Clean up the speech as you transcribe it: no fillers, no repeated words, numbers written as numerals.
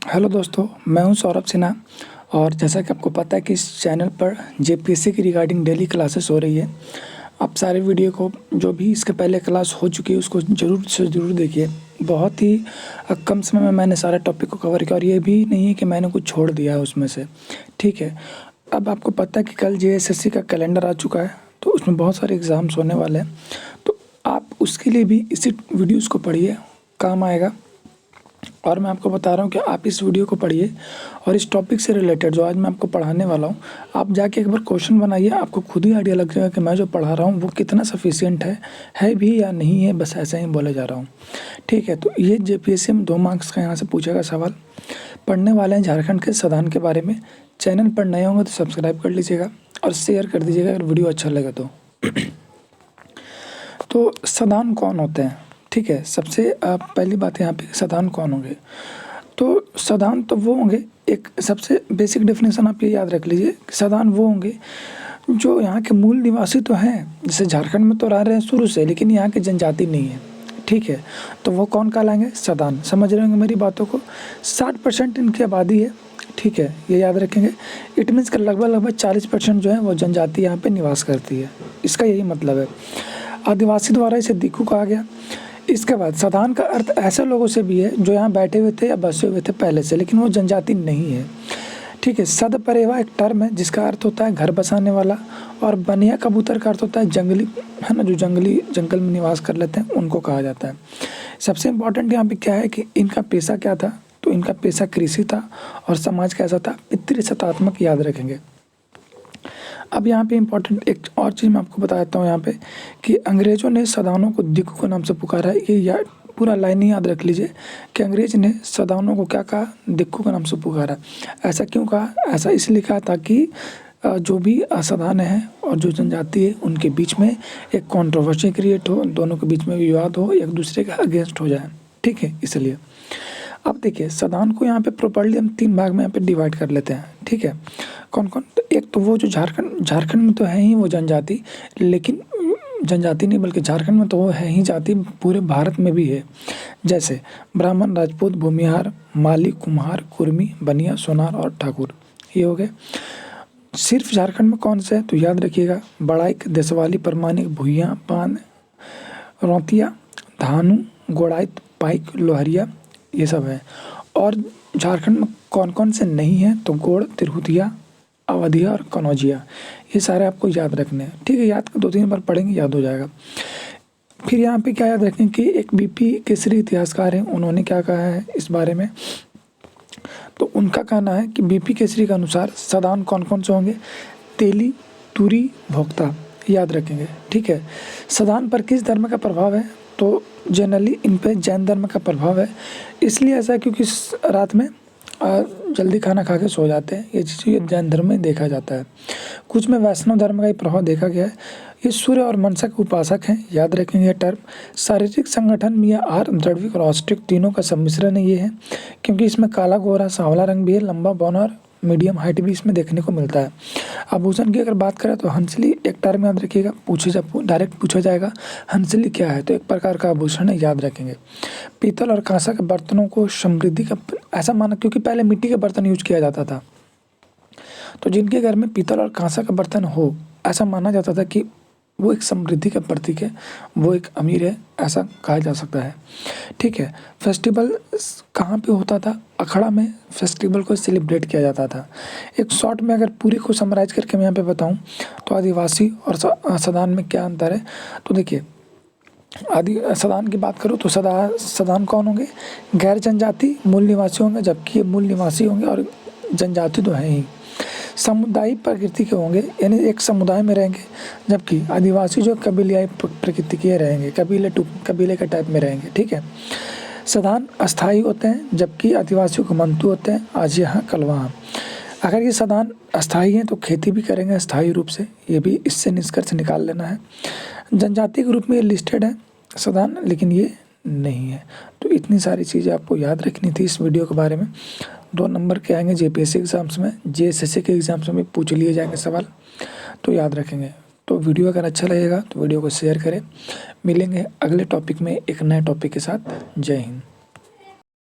Hello दोस्तों, मैं हूं सौरभ सिन्हा। और जैसा कि आपको पता है कि इस चैनल पर जेपीएससी की रिगार्डिंग डेली क्लासेस हो रही है। आप सारे वीडियो को जो भी इसके पहले क्लास हो चुकी है उसको ज़रूर से ज़रूर देखिए। बहुत ही कम समय में मैंने सारे टॉपिक को कवर किया और ये भी नहीं है कि मैंने कुछ छोड़ दिया है उसमें से। ठीक है, अब आपको पता है कि कल जेएसएससी का कैलेंडर आ चुका है, तो उसमें बहुत सारे एग्ज़ाम्स होने वाले हैं। तो आप उसके लिए भी इसी वीडियोज़ को पढ़िए, काम आएगा। और मैं आपको बता रहा हूँ कि आप इस वीडियो को पढ़िए और इस टॉपिक से रिलेटेड जो आज मैं आपको पढ़ाने वाला हूँ, आप जाके एक बार क्वेश्चन बनाइए। आपको खुद ही आइडिया लग जाएगा कि मैं जो पढ़ा रहा हूँ वो कितना सफिशिएंट है भी या नहीं है, बस ऐसा ही बोले जा रहा हूँ। ठीक है, तो ये जेपीएससी में 2 मार्क्स का यहाँ से पूछेगा सवाल। पढ़ने वाले हैं झारखंड के संविधान के बारे में। चैनल पर नए होंगे तो सब्सक्राइब कर लीजिएगा और शेयर कर दीजिएगा अगर वीडियो अच्छा लगे तो। तो संविधान कौन होते हैं? ठीक है, सबसे पहली बात यहाँ पे संविधान कौन होंगे। तो संविधान तो वो होंगे, एक सबसे बेसिक डेफिनेशन आप ये याद रख लीजिए कि संविधान वो होंगे जो यहाँ के मूल निवासी तो हैं, जैसे झारखंड में तो रह रहे हैं शुरू से, लेकिन यहाँ की जनजाति नहीं है। ठीक है, तो वो कौन कहलाएंगे? संविधान। समझ रहे होंगे मेरी बातों को। 60% इनकी आबादी है। ठीक है, ये याद रखेंगे। इट मीन्स का लगभग 40% जो है वो जनजाति यहाँ पे निवास करती है। इसका यही मतलब है। आदिवासी द्वारा इसे दिक्कू कहा गया। इसके बाद संविधान का अर्थ ऐसे लोगों से भी है जो यहाँ बैठे हुए थे या बसे हुए थे पहले से, लेकिन वो जनजाति नहीं है। ठीक है, सदपरेवा एक टर्म है जिसका अर्थ होता है घर बसाने वाला, और बनिया कबूतर का अर्थ होता है जंगली, है ना, जो जंगल में निवास कर लेते हैं उनको कहा जाता है। सबसे इम्पोर्टेंट यहाँ पे क्या है कि इनका पेशा क्या था, तो इनका पेशा कृषि था और समाज कैसा था, पितृसत्तात्मक। याद रखेंगे। अब यहाँ पे इम्पोर्टेंट एक और चीज़ मैं आपको बता देता हूँ यहाँ पे कि अंग्रेज़ों ने संविधानों को दिक्कू के नाम से पुकारा है। ये पूरा लाइन ही याद रख लीजिए कि अंग्रेज ने संविधानों को क्या कहा? दिक्कू के नाम से पुकारा। ऐसा क्यों कहा? ऐसा इसलिए कहा ताकि जो भी असंविधान है और जो जनजाति है उनके बीच में एक कंट्रोवर्सी क्रिएट हो, दोनों के बीच में विवाद हो, एक दूसरे के अगेंस्ट हो जाए। ठीक है, इसलिए अब देखिए संविधान को यहाँ पे प्रॉपर्ली हम 3 भाग में यहाँ पे डिवाइड कर लेते हैं। ठीक है, कौन कौन? तो एक तो वो जो झारखंड में तो है ही वो जनजाति, लेकिन जनजाति नहीं बल्कि झारखंड में तो वो है ही जाति, पूरे भारत में भी है। जैसे ब्राह्मण, राजपूत, भूमिहार, माली, कुम्हार, कुर्मी, बनिया, सोनार और ठाकुर, ये हो गए। सिर्फ झारखंड में कौन से है? तो याद रखिएगा, बड़ाइक, देशवाली, परमानिक, भुइयाँ, पान, रौतिया, धानु, गोड़ाइत, पाइक, लोहरिया, ये सब है। और झारखंड में कौन कौन से नहीं है? तो गोड़, तिरहुतिया, अवधिया और कनौजिया, ये सारे आपको याद रखने हैं। ठीक है, याद 2-3 बार पढ़ेंगे याद हो जाएगा। फिर यहाँ पे क्या याद रखें कि एक बीपी केसरी इतिहासकार हैं, उन्होंने क्या कहा है इस बारे में। तो उनका कहना है कि बीपी केसरी के अनुसार संविधान कौन कौन से होंगे? तेली, तुरी, भोक्ता, याद रखेंगे। ठीक है, संविधान पर किस धर्म का प्रभाव है? तो जनरली इन पे जैन धर्म का प्रभाव है। इसलिए ऐसा है क्योंकि रात में जल्दी खाना खा के सो जाते हैं, ये चीज़ जैन धर्म में देखा जाता है। कुछ में वैष्णव धर्म का ही प्रभाव देखा गया है। ये सूर्य और मनसा के उपासक हैं, याद रखेंगे ये टर्म। शारीरिक संगठन में आर द्रविक और ऑस्ट्रिक तीनों का सम्मिश्रण ये है, क्योंकि इसमें काला, गोरा, सांवला रंग भी है, लंबा बौन और मीडियम हाइट भी इसमें देखने को मिलता है। आभूषण की अगर बात करें तो हंसली एक टर्म याद रखिएगा, डायरेक्ट पूछा जाएगा हंसली क्या है, तो एक प्रकार का आभूषण है, याद रखेंगे। पीतल और कांसा के बर्तनों को समृद्धि का ऐसा माना, क्योंकि पहले मिट्टी के बर्तन यूज किया जाता था, तो जिनके घर में पीतल और कांसा का बर्तन हो ऐसा माना जाता था कि वो एक समृद्धि का प्रतीक है, वो एक अमीर है, ऐसा कहा जा सकता है। ठीक है, फेस्टिवल कहाँ पे होता था? अखाड़ा में फेस्टिवल को सेलिब्रेट किया जाता था। एक शॉर्ट में अगर पूरी को समराइज करके मैं यहाँ पे बताऊँ तो आदिवासी और संविधान में क्या अंतर है? तो देखिए, संविधान की बात करूँ तो संविधान कौन होंगे? गैर जनजाति मूल निवासी होंगे, जबकि ये मूल निवासी होंगे और जनजाति तो है ही। सामुदायिक प्रकृति के होंगे, यानी एक समुदाय में रहेंगे, जबकि आदिवासी जो कबीलियाई प्रकृति के रहेंगे, कबीले के टाइप में रहेंगे। ठीक है, संविधान अस्थायी होते हैं, जबकि आदिवासियों को मंतु होते हैं, आज यहाँ कल वहाँ। अगर ये संविधान अस्थायी हैं तो खेती भी करेंगे अस्थायी रूप से, ये भी इससे निष्कर्ष निकाल लेना है। जनजाति के रूप में ये लिस्टेड है संविधान, लेकिन ये नहीं है। तो इतनी सारी चीज़ें आपको याद रखनी थी इस वीडियो के बारे में। 2 नंबर के आएंगे जेपीएससी एग्ज़ाम्स में, जेएसएससी के एग्ज़ाम्स में भी पूछ लिए जाएंगे सवाल, तो याद रखेंगे। तो वीडियो अगर अच्छा लगेगा तो वीडियो को शेयर करें। मिलेंगे अगले टॉपिक में एक नए टॉपिक के साथ। जय हिंद।